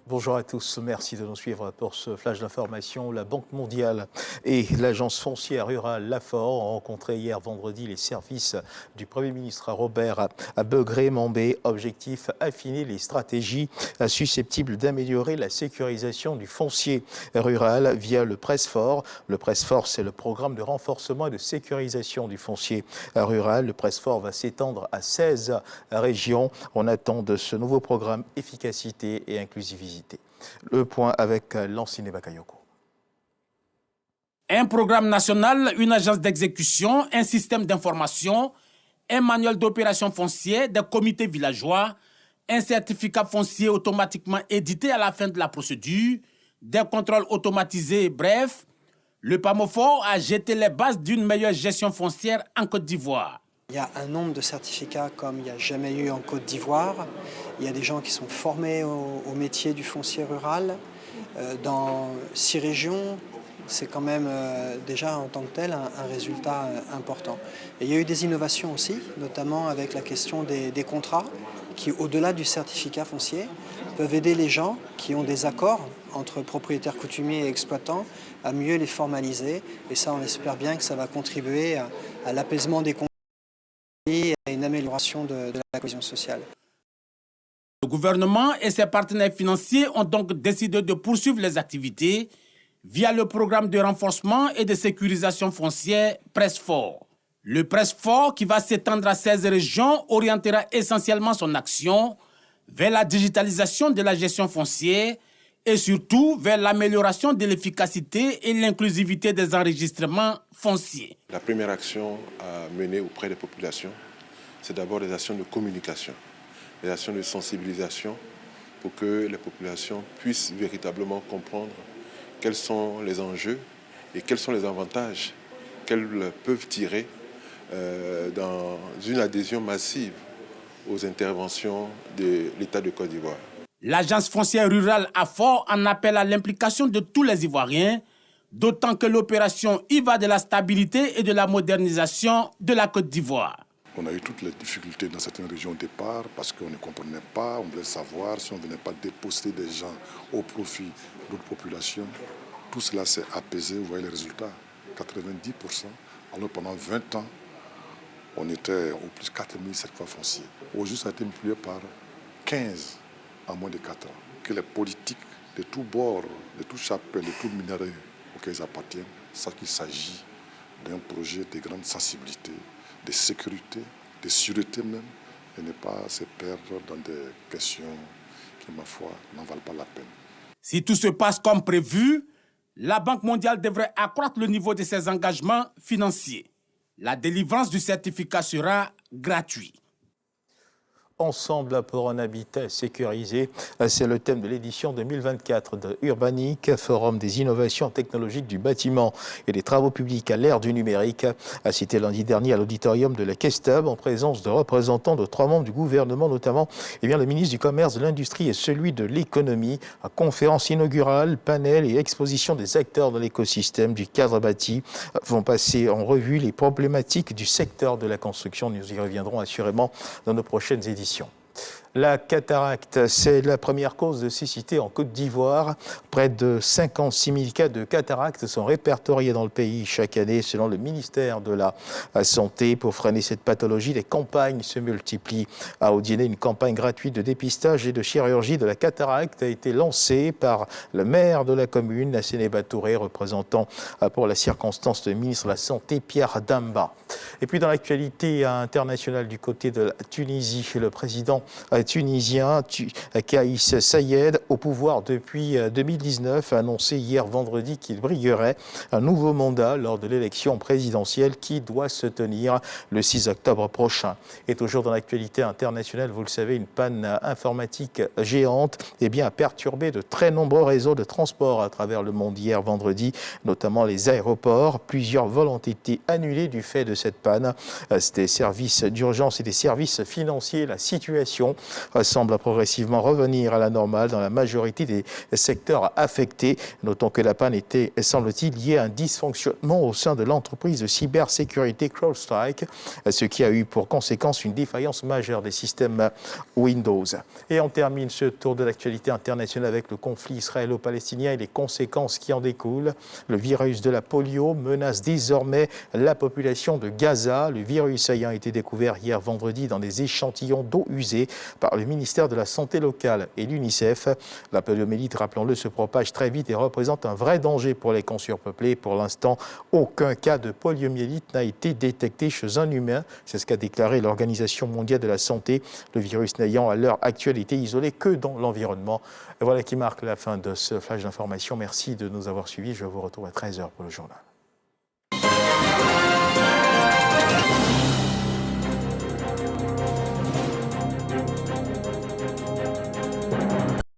Bonjour à tous, merci de nous suivre pour ce flash d'information. La Banque mondiale et l'agence foncière rurale Lafor ont rencontré hier vendredi les services du Premier ministre Robert Begré-Mambé. Objectif, affiner les stratégies susceptibles d'améliorer la sécurisation du foncier rural via le Presfor. Le Presfor, c'est le programme de renforcement et de sécurisation du foncier rural. Le Presfor va s'étendre à 16 régions. On attend de ce nouveau programme efficacité et inclusivité. Le point avec Lancine Bakayoko. Un programme national, une agence d'exécution, un système d'information, un manuel d'opération foncière, des comités villageois, un certificat foncier automatiquement édité à la fin de la procédure, des contrôles automatisés, bref, le PAMOFOR a jeté les bases d'une meilleure gestion foncière en Côte d'Ivoire. Il y a un nombre de certificats comme il n'y a jamais eu en Côte d'Ivoire. Il y a des gens qui sont formés au métier du foncier rural. Dans 6 régions, c'est quand même déjà en tant que tel un résultat important. Et il y a eu des innovations aussi, notamment avec la question des contrats qui, au-delà du certificat foncier, peuvent aider les gens qui ont des accords entre propriétaires coutumiers et exploitants à mieux les formaliser. Et ça, on espère bien que ça va contribuer à l'apaisement des conflits et à une amélioration de la cohésion sociale. Le gouvernement et ses partenaires financiers ont donc décidé de poursuivre les activités via le programme de renforcement et de sécurisation foncière Presfor. Le Presfor, qui va s'étendre à 16 régions, orientera essentiellement son action vers la digitalisation de la gestion foncière et surtout vers l'amélioration de l'efficacité et l'inclusivité des enregistrements fonciers. La première action à mener auprès des populations, c'est d'abord des actions de communication, des actions de sensibilisation pour que les populations puissent véritablement comprendre quels sont les enjeux et quels sont les avantages qu'elles peuvent tirer dans une adhésion massive aux interventions de l'État de Côte d'Ivoire. L'agence foncière rurale AFOR en appelle à l'implication de tous les Ivoiriens, d'autant que l'opération y va de la stabilité et de la modernisation de la Côte d'Ivoire. On a eu toutes les difficultés dans certaines régions au départ parce qu'on ne comprenait pas, on voulait savoir si on ne venait pas déposer des gens au profit d'autres populations. Tout cela s'est apaisé, vous voyez les résultats, 90%. Alors pendant 20 ans, on était au plus 4000 cette fois fonciers. Aujourd'hui, ça a été multiplié par 15 en moins de 4 ans. Que les politiques de tous bords, de tous chapelles, de tous minéraux auxquels ils appartiennent, ça qu'il s'agit d'un projet de grande sensibilité, de sécurité, de sûreté même, et ne pas se perdre dans des questions qui, ma foi, n'en valent pas la peine. Si tout se passe comme prévu, la Banque mondiale devrait accroître le niveau de ses engagements financiers. La délivrance du certificat sera gratuite. Ensemble pour un habitat sécurisé, c'est le thème de l'édition 2024 de Urbanic, Forum des innovations technologiques du bâtiment et des travaux publics à l'ère du numérique, a cité lundi dernier à l'auditorium de la Kestab en présence de représentants de 3 membres du gouvernement, notamment le ministre du Commerce, de l'Industrie et celui de l'Économie. Conférence inaugurale, panel et exposition des acteurs de l'écosystème du cadre bâti vont passer en revue les problématiques du secteur de la construction. Nous y reviendrons assurément dans nos prochaines éditions. La cataracte, c'est la première cause de cécité en Côte d'Ivoire. Près de 56 000 cas de cataracte sont répertoriés dans le pays chaque année, selon le ministère de la Santé. Pour freiner cette pathologie, les campagnes se multiplient. À Odiéné, une campagne gratuite de dépistage et de chirurgie de la cataracte a été lancée par le maire de la commune, Nassene Batouré, représentant pour la circonstance le ministre de la Santé, Pierre Damba. Et puis dans l'actualité internationale du côté de la Tunisie, le président tunisien Kaïs Saïed, au pouvoir depuis 2019, a annoncé hier vendredi qu'il briguerait un nouveau mandat lors de l'élection présidentielle qui doit se tenir le 6 octobre prochain. Et toujours dans l'actualité internationale, vous le savez, une panne informatique géante a perturbé de très nombreux réseaux de transport à travers le monde hier vendredi, notamment les aéroports. Plusieurs vols ont été annulés du fait de cette panne. Des services d'urgence et des services financiers. La situation semble progressivement revenir à la normale dans la majorité des secteurs affectés. Notons que la panne était, semble-t-il, liée à un dysfonctionnement au sein de l'entreprise de cybersécurité CrowdStrike, ce qui a eu pour conséquence une défaillance majeure des systèmes Windows. Et on termine ce tour de l'actualité internationale avec le conflit israélo-palestinien et les conséquences qui en découlent. Le virus de la polio menace désormais la population de Gaza. Le virus ayant été découvert hier vendredi dans des échantillons d'eau usée par le ministère de la Santé locale et l'UNICEF. La poliomyélite, rappelons-le, se propage très vite et représente un vrai danger pour les camps surpeuplés. Pour l'instant, aucun cas de poliomyélite n'a été détecté chez un humain. C'est ce qu'a déclaré l'Organisation mondiale de la santé. Le virus n'ayant à l'heure actuelle été isolé que dans l'environnement. Et voilà qui marque la fin de ce flash d'information. Merci de nous avoir suivis. Je vous retrouve à 13h pour le journal.